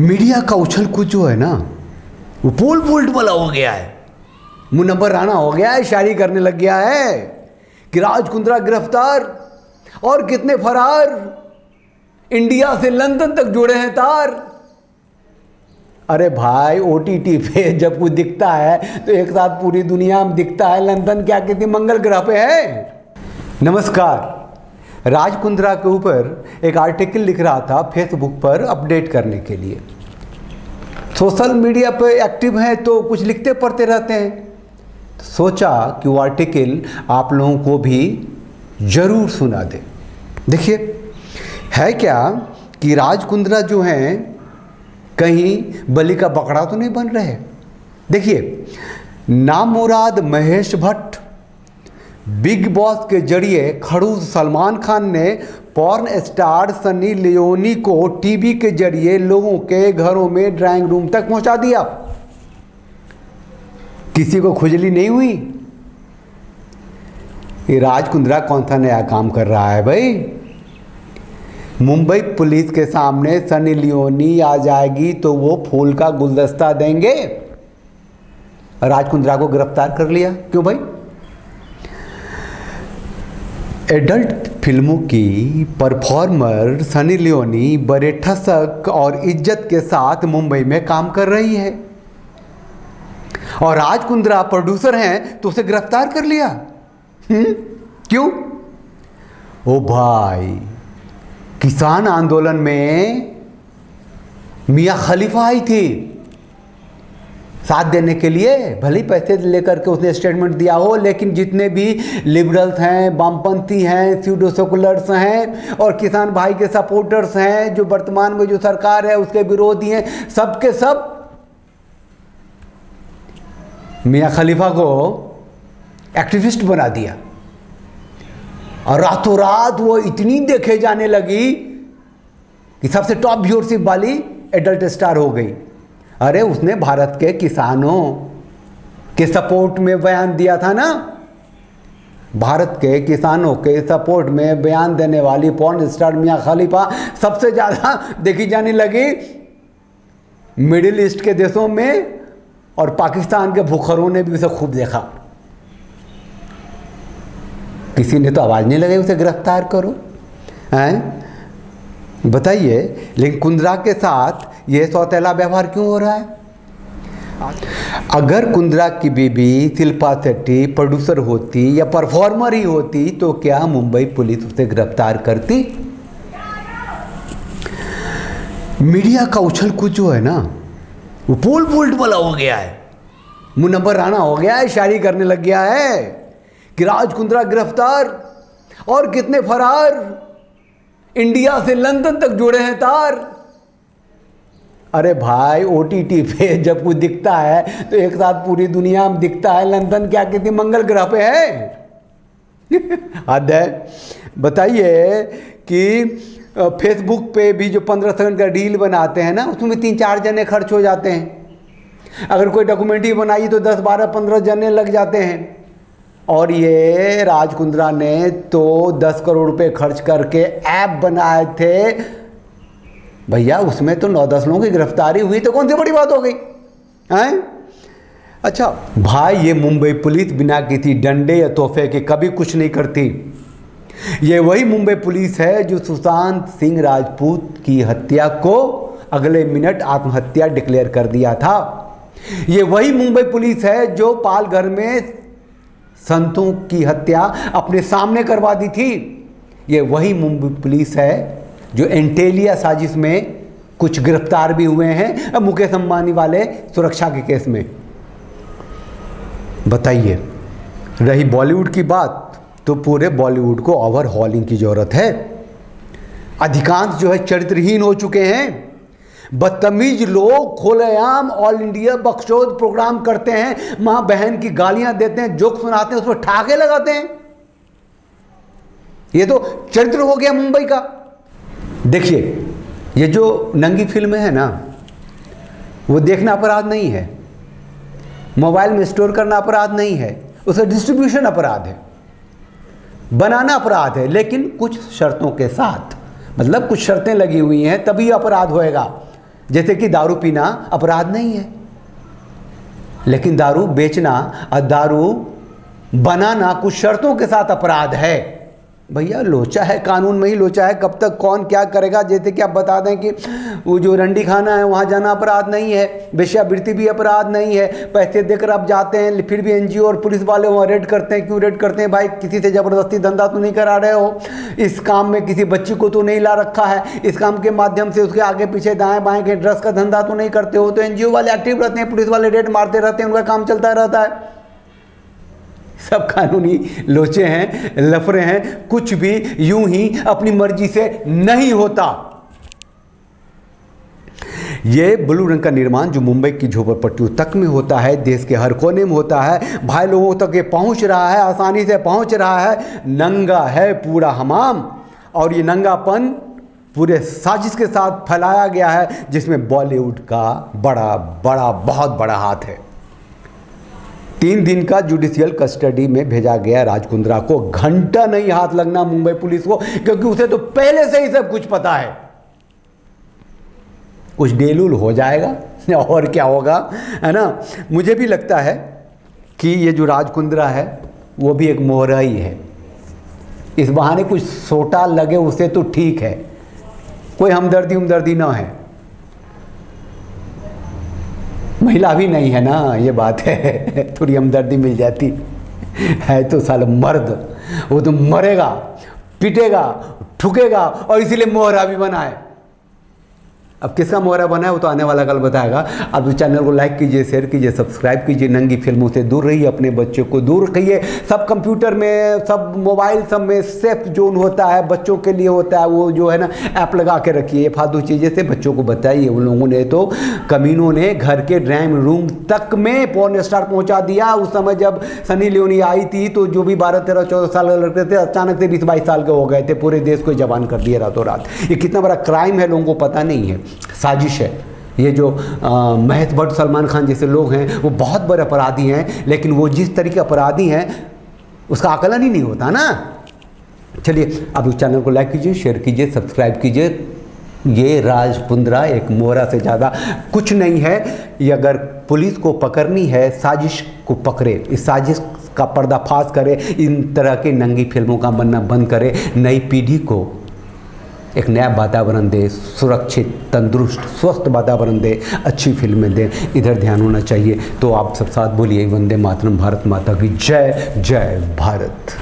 Media का उछल कूद जो है ना वो पोल वोल्ट वाला हो गया है। मुनव्वर राणा हो गया है, शायरी करने लग गया है कि राज कुंद्रा गिरफ्तार और कितने फरार, इंडिया से लंदन तक जुड़े हैं तार। अरे भाई ओटीटी पे जब कुछ दिखता है तो एक साथ पूरी दुनिया में दिखता है, लंदन क्या किसी मंगल ग्रह पे है। नमस्कार। राज कुंद्रा के ऊपर एक आर्टिकल लिख रहा था फेसबुक पर अपडेट करने के लिए। सोशल मीडिया पे एक्टिव हैं तो कुछ लिखते पढ़ते रहते हैं, तो सोचा कि वो आर्टिकल आप लोगों को भी ज़रूर सुना दे। देखिए है क्या कि राज कुंद्रा जो हैं कहीं बलि का बकरा तो नहीं बन रहे। देखिए नामुराद महेश भट्ट बिग बॉस के जरिए खड़ूस सलमान खान ने पॉर्न स्टार सनी लियोनी को टीवी के जरिए लोगों के घरों में ड्राइंग रूम तक पहुंचा दिया। किसी को खुजली नहीं हुई। ये राज कुंद्रा कौन सा नया काम कर रहा है भाई। मुंबई पुलिस के सामने सनी लियोनी आ जाएगी तो वो फूल का गुलदस्ता देंगे। राज कुंद्रा को गिरफ्तार कर लिया, क्यों भाई? एडल्ट फिल्मों की परफॉर्मर सनी लियोनी बड़े ठसक और इज्जत के साथ मुंबई में काम कर रही है और राज कुंद्रा प्रोड्यूसर हैं तो उसे गिरफ्तार कर लिया। क्यों? ओ भाई, किसान आंदोलन में मियां खलीफा आई थी साथ देने के लिए। भले ही पैसे लेकर के उसने स्टेटमेंट दिया हो, लेकिन जितने भी लिबरल्स हैं, वामपंथी हैं, स्यूडो सेकुलर्स हैं और किसान भाई के सपोर्टर्स हैं, जो वर्तमान में जो सरकार है उसके विरोधी हैं, सबके सब मियां खलीफा को एक्टिविस्ट बना दिया और रातों रात वो इतनी देखे जाने लगी कि सबसे टॉप व्यूअरशिप वाली एडल्ट स्टार हो गई। अरे उसने भारत के किसानों के सपोर्ट में बयान दिया था ना। भारत के किसानों के सपोर्ट में बयान देने वाली पॉर्न स्टार मियां खलीफा सबसे ज़्यादा देखी जाने लगी मिडिल ईस्ट के देशों में, और पाकिस्तान के भूखरों ने भी उसे खूब देखा। किसी ने तो आवाज़ नहीं लगाई उसे गिरफ्तार करो, हैं? बताइए। लेकिन कुंद्रा के साथ ये सौतेला व्यवहार क्यों हो रहा है? अगर कुंद्रा की बीबी शिल्पा शेट्टी प्रोड्यूसर होती या परफॉर्मर ही होती तो क्या मुंबई पुलिस उसे गिरफ्तार करती? मीडिया का उछल कूद जो है ना वो पोल वोल्ट वाला हो गया है। मुनव्वर राणा हो गया है, शायरी करने लग गया है कि राज कुंद्रा गिरफ्तार और कितने फरार, इंडिया से लंदन तक जुड़े हैं तार। अरे भाई ओटीटी पे जब कुछ दिखता है तो एक साथ पूरी दुनिया में दिखता है, लंदन क्या किसी मंगल ग्रह पे है? हद है। बताइए कि फेसबुक पे भी जो 15 सेकंड का रील बनाते हैं ना, उसमें 3-4 जने खर्च हो जाते हैं। अगर कोई डॉक्यूमेंट्री बनाई तो 10, 12, 15 जने लग जाते हैं। और ये राज कुंद्रा ने तो 10 करोड़ रुपए खर्च करके ऐप बनाए थे भैया, उसमें तो 9-10 लोगों की गिरफ्तारी हुई तो कौन सी बड़ी बात हो गई हैं? अच्छा भाई, ये मुंबई पुलिस बिना किसी डंडे या तोहफे के कभी कुछ नहीं करती। ये वही मुंबई पुलिस है जो सुशांत सिंह राजपूत की हत्या को अगले मिनट आत्महत्या डिक्लेयर कर दिया था। ये वही मुंबई पुलिस है जो पालघर में संतों की हत्या अपने सामने करवा दी थी। ये वही मुंबई पुलिस है जो एंटेलिया साजिश में कुछ गिरफ्तार भी हुए हैं मुकेश अंबानी वाले सुरक्षा के केस में। बताइए, रही बॉलीवुड की बात तो पूरे बॉलीवुड को ओवरहॉलिंग की जरूरत है। अधिकांश जो है चरित्रहीन हो चुके हैं। बदतमीज लोग खुलेआम ऑल इंडिया बकचोद प्रोग्राम करते हैं, मां बहन की गालियां देते हैं, जोक सुनाते हैं, उस पर ठाके लगाते हैं। ये तो चरित्र हो गया मुंबई का। देखिए, ये जो नंगी फिल्में हैं ना, वो देखना अपराध नहीं है, मोबाइल में स्टोर करना अपराध नहीं है, उसका डिस्ट्रीब्यूशन अपराध है, बनाना अपराध है, लेकिन कुछ शर्तों के साथ। मतलब कुछ शर्तें लगी हुई हैं तभी अपराध होएगा। जैसे कि दारू पीना अपराध नहीं है, लेकिन दारू बेचना और दारू बनाना कुछ शर्तों के साथ अपराध है। भैया लोचा है, कानून में ही लोचा है, कब तक कौन क्या करेगा। जैसे कि आप बता दें कि वो जो रंडी खाना है वहाँ जाना अपराध नहीं है, वेश्यावृत्ति भी अपराध नहीं है, पैसे देकर आप जाते हैं फिर भी एनजीओ और पुलिस वाले वहाँ रेड करते हैं। क्यों रेड करते हैं भाई? किसी से ज़बरदस्ती धंधा तो नहीं करा रहे हो, इस काम में किसी बच्ची को तो नहीं ला रखा है, इस काम के माध्यम से उसके आगे पीछे दाएँ बाएँ के ड्रग्स का धंधा तो नहीं करते हो। तो एनजीओ वाले एक्टिव रहते हैं, पुलिस वाले रेड मारते रहते हैं, उनका काम चलता रहता है। सब कानूनी लोचे हैं, लफड़े हैं, कुछ भी यूं ही अपनी मर्जी से नहीं होता। ये ब्लू रंग का निर्माण जो मुंबई की झोपड़पट्टियों तक में होता है, देश के हर कोने में होता है, भाई लोगों तक ये पहुंच रहा है, आसानी से पहुंच रहा है। नंगा है पूरा हमाम, और ये नंगापन पूरे साजिश के साथ फैलाया गया है, जिसमें बॉलीवुड का बहुत बड़ा हाथ है। 3 दिन का जुडिशियल कस्टडी में भेजा गया राज कुंद्रा को। घंटा नहीं हाथ लगना मुंबई पुलिस को, क्योंकि उसे तो पहले से ही सब कुछ पता है। कुछ डेलूल हो जाएगा और क्या होगा, है ना। मुझे भी लगता है कि ये जो राज कुंद्रा है वो भी एक मोहरा ही है। इस बहाने कुछ सोटा लगे उसे तो ठीक है, कोई हमदर्दी ना है। महिला भी नहीं है ना, ये बात है, थोड़ी हमदर्दी मिल जाती है। तो साला मर्द, वो तो मरेगा, पिटेगा, ठुकेगा, और इसीलिए मोहरा भी बना है। अब किसका मोहरा बना है वो तो आने वाला कल बताएगा। आप इस चैनल को लाइक कीजिए, शेयर कीजिए, सब्सक्राइब कीजिए। नंगी फिल्मों से दूर रहिए, अपने बच्चों को दूर रखिए। सब कंप्यूटर में, सब मोबाइल, सब में सेफ जोन होता है, बच्चों के लिए होता है, वो जो है ना ऐप लगा के रखिए। फालतू चीज़ें से बच्चों को बताइए। उन लोगों ने तो, कमीनों ने घर के ड्राइंग रूम तक में पोर्न स्टार पहुँचा दिया। उस समय जब सनी लियोनी आई थी तो जो भी 12, 13, 14 साल के लड़के थे अचानक से 20, 22 साल के हो गए थे। पूरे देश को जबान कर दिया रातों रात। ये कितना बड़ा क्राइम है लोगों को पता नहीं है, साजिश है। ये जो महेश भट्ट, सलमान खान जैसे लोग हैं वो बहुत बड़े अपराधी हैं, लेकिन वो जिस तरीके अपराधी हैं उसका आकलन ही नहीं होता ना। चलिए आप इस चैनल को लाइक कीजिए, शेयर कीजिए, सब्सक्राइब कीजिए। ये राज कुंद्रा एक मोहरा से ज़्यादा कुछ नहीं है। ये अगर पुलिस को पकड़नी है, साजिश को पकड़े, इस साजिश का पर्दाफाश करे, इन तरह की नंगी फिल्मों का बनना बंद करे, नई पीढ़ी को एक नया वातावरण दे, सुरक्षित, तंदुरुस्त, स्वस्थ वातावरण दे, अच्छी फिल्में दे। इधर ध्यान होना चाहिए। तो आप सब साथ बोलिए, वंदे मातरम, भारत माता की जय, जय भारत।